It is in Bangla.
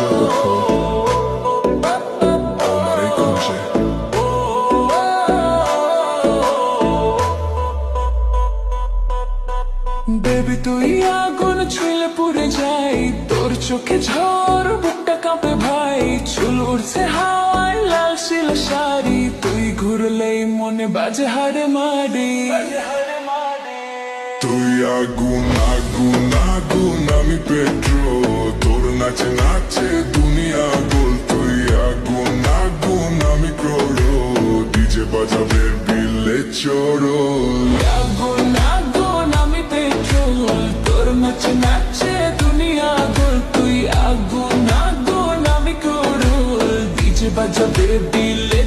যত আমারে খুঁজে বেবি তুই আগুন ছুঁলে পুড়ে যাই, তোর চোখে ঝড় বুকটা কাঁপে ভাই, চুল উড়ছে হাওয়ায় লাল শিল শাড়ি, তুই ঘুরলেই মনে বাজে হারে মারি। তুই আগুন আগুন আগুন আমি পেট্রো, তোর নাচে নাচে দুনিয়া গোল। তুই আগুন আগুন আমি ক্রোড়ো, ডিজে বাজাবে বিলে চোরো। আগুন আগুন আমি পেট্রোল, তোর নাচে নাচে দুনিয়া গোল। তুই আগুন আগুন আমি কোরল, ডিজে বাজাবে দিলে